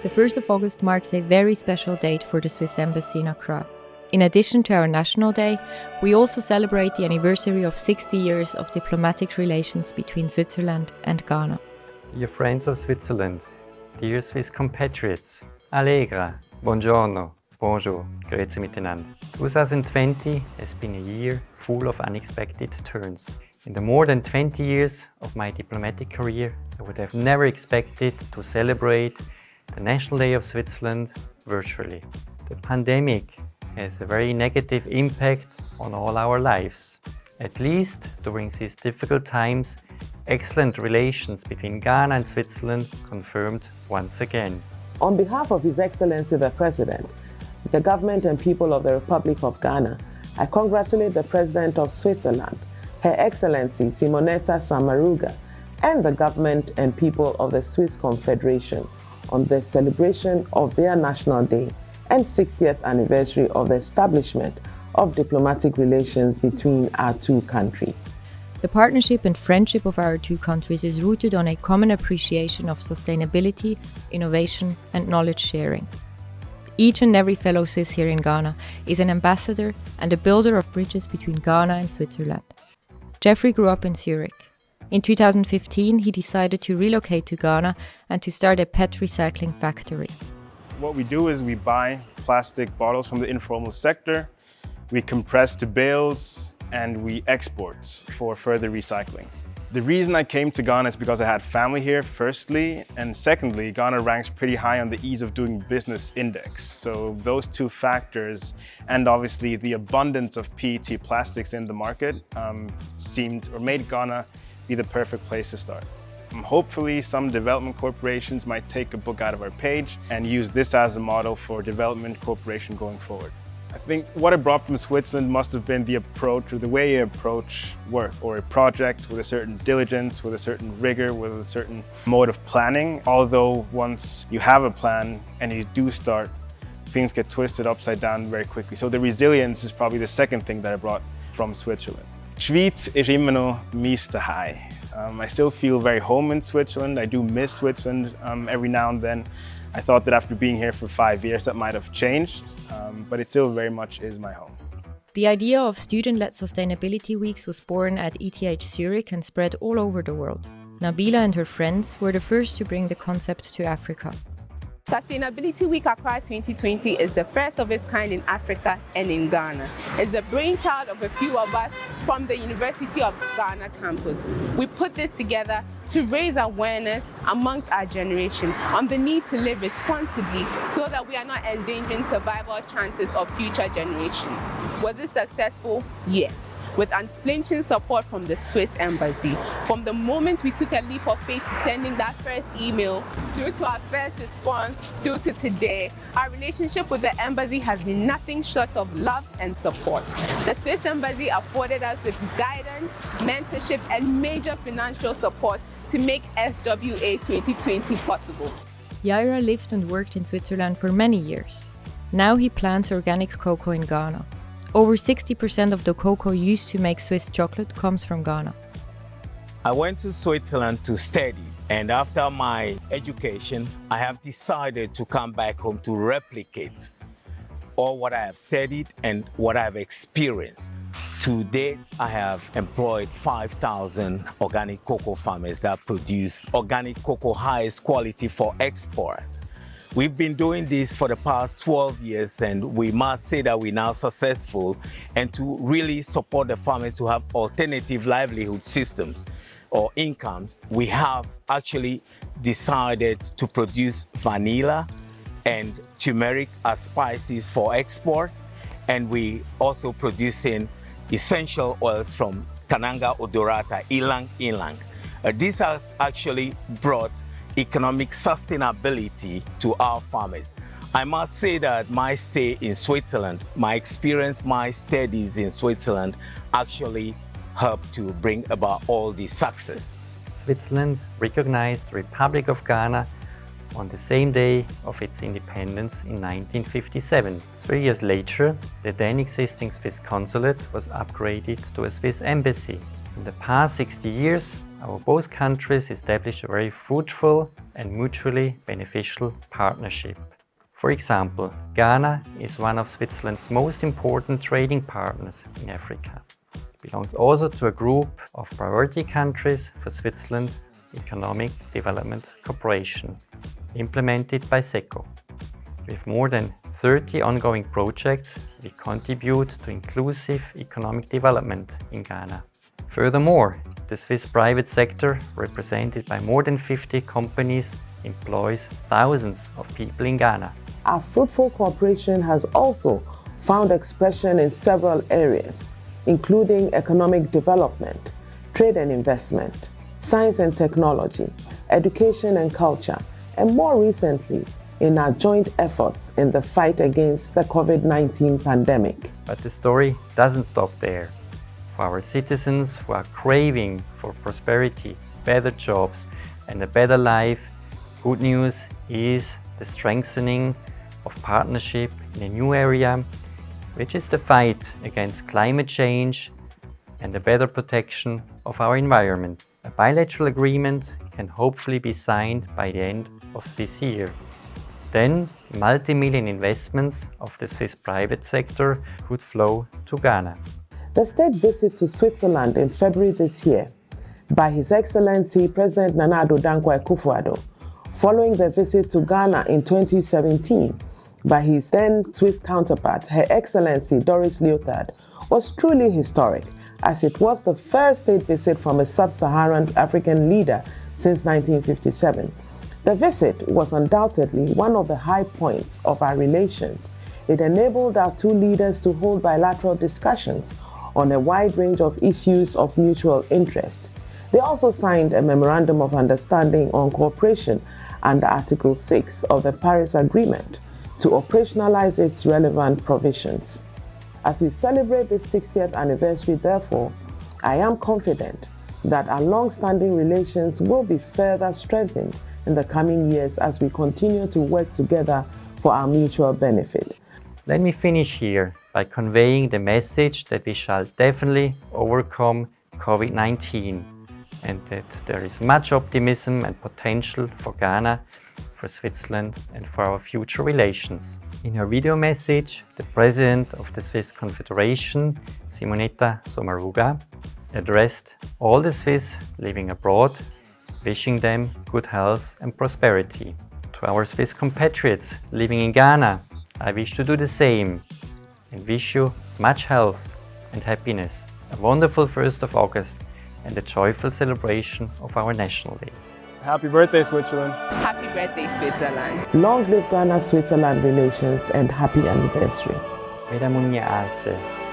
the 1st of August marks a very special date for the Swiss Embassy in Accra. In addition to our National Day, we also celebrate the anniversary of 60 years of diplomatic relations between Switzerland and Ghana. Dear friends of Switzerland, dear Swiss compatriots, Allegra, buongiorno, bonjour, grüezi miteinander. 2020 has been a year full of unexpected turns. In the more than 20 years of my diplomatic career, I would have never expected to celebrate the National Day of Switzerland virtually. The pandemic has a very negative impact on all our lives. At least during these difficult times, excellent relations between Ghana and Switzerland confirmed once again. On behalf of His Excellency the President, the government and people of the Republic of Ghana, I congratulate the President of Switzerland, Her Excellency Simonetta Sommaruga, and the government and people of the Swiss Confederation on the celebration of their National Day and 60th anniversary of the establishment of diplomatic relations between our two countries. The partnership and friendship of our two countries is rooted on a common appreciation of sustainability, innovation, and knowledge sharing. Each and every fellow Swiss here in Ghana is an ambassador and a builder of bridges between Ghana and Switzerland. Jeffrey grew up in Zurich. In 2015, he decided to relocate to Ghana and to start a PET recycling factory. What we do is we buy plastic bottles from the informal sector, we compress to bales, and we export for further recycling. The reason I came to Ghana is because I had family here, firstly, and secondly, Ghana ranks pretty high on the ease of doing business index. So those two factors, and obviously the abundance of PET plastics in the market, made Ghana be the perfect place to start. Hopefully, some development corporations might take a book out of our page and use this as a model for development cooperation going forward. I think what I brought from Switzerland must have been the approach, or the way you approach work or a project, with a certain diligence, with a certain rigor, with a certain mode of planning. Although once you have a plan and you do start, things get twisted upside down very quickly. So the resilience is probably the second thing that I brought from Switzerland. Schweiz is immer noch mein Zuhause. I still feel very home in Switzerland. I do miss Switzerland every now and then. I thought that after being here for 5 years that might have changed, but it still very much is my home. The idea of student-led sustainability weeks was born at ETH Zurich and spread all over the world. Nabila and her friends were the first to bring the concept to Africa. Sustainability Week Accra 2020 is the first of its kind in Africa and in Ghana. It's the brainchild of a few of us from the University of Ghana campus. We put this together to raise awareness amongst our generation on the need to live responsibly so that we are not endangering survival chances of future generations. Was it successful? Yes, with unflinching support from the Swiss Embassy. From the moment we took a leap of faith to sending that first email through to our first response through to today, our relationship with the Embassy has been nothing short of love and support. The Swiss Embassy afforded us with guidance, mentorship, and major financial support to make SWA 2020 possible. Yaira lived and worked in Switzerland for many years. Now he plants organic cocoa in Ghana. Over 60% of the cocoa used to make Swiss chocolate comes from Ghana. I went to Switzerland to study, and after my education, I have decided to come back home to replicate all what I have studied and what I have experienced. To date, I have employed 5,000 organic cocoa farmers that produce organic cocoa highest quality for export. We've been doing this for the past 12 years, and we must say that we're now successful, and to really support the farmers to have alternative livelihood systems or incomes, we have actually decided to produce vanilla and turmeric as spices for export, and we also producing essential oils from Kananga odorata, ilang ilang. This has actually brought economic sustainability to our farmers. I must say that my stay in Switzerland, my experience, my studies in Switzerland actually helped to bring about all this success. Switzerland recognized the Republic of Ghana on the same day of its independence in 1957. 3 years later, the then existing Swiss consulate was upgraded to a Swiss embassy. In the past 60 years, our both countries established a very fruitful and mutually beneficial partnership. For example, Ghana is one of Switzerland's most important trading partners in Africa. It belongs also to a group of priority countries for Switzerland's economic development cooperation, implemented by SECO. With more than 30 ongoing projects, we contribute to inclusive economic development in Ghana. Furthermore, the Swiss private sector, represented by more than 50 companies, employs thousands of people in Ghana. Our fruitful cooperation has also found expression in several areas, including economic development, trade and investment, science and technology, education and culture, and more recently, in our joint efforts in the fight against the COVID-19 pandemic. But the story doesn't stop there. For our citizens who are craving for prosperity, better jobs, and a better life, good news is the strengthening of partnership in a new area, which is the fight against climate change and the better protection of our environment. A bilateral agreement can hopefully be signed by the end of this year. Then, multi-million investments of the Swiss private sector could flow to Ghana. The state visit to Switzerland in February this year by His Excellency President Nana Addo Dankwa Akufo-Addo, following the visit to Ghana in 2017 by his then Swiss counterpart, Her Excellency Doris Leuthard, was truly historic, as it was the first state visit from a sub-Saharan African leader since 1957. The visit was undoubtedly one of the high points of our relations. It enabled our two leaders to hold bilateral discussions on a wide range of issues of mutual interest. They also signed a Memorandum of Understanding on Cooperation under Article 6 of the Paris Agreement to operationalize its relevant provisions. As we celebrate the 60th anniversary, therefore, I am confident that our long-standing relations will be further strengthened in the coming years as we continue to work together for our mutual benefit. Let me finish here by conveying the message that we shall definitely overcome COVID-19 and that there is much optimism and potential for Ghana, for Switzerland and for our future relations. In her video message, the President of the Swiss Confederation, Simonetta Sommaruga, addressed all the Swiss living abroad, wishing them good health and prosperity. To our Swiss compatriots living in Ghana, I wish to do the same and wish you much health and happiness, a wonderful 1st of August and a joyful celebration of our National Day. Happy birthday, Switzerland. Happy birthday, Switzerland. Long live Ghana-Switzerland relations and happy anniversary. Veda Munye Ase.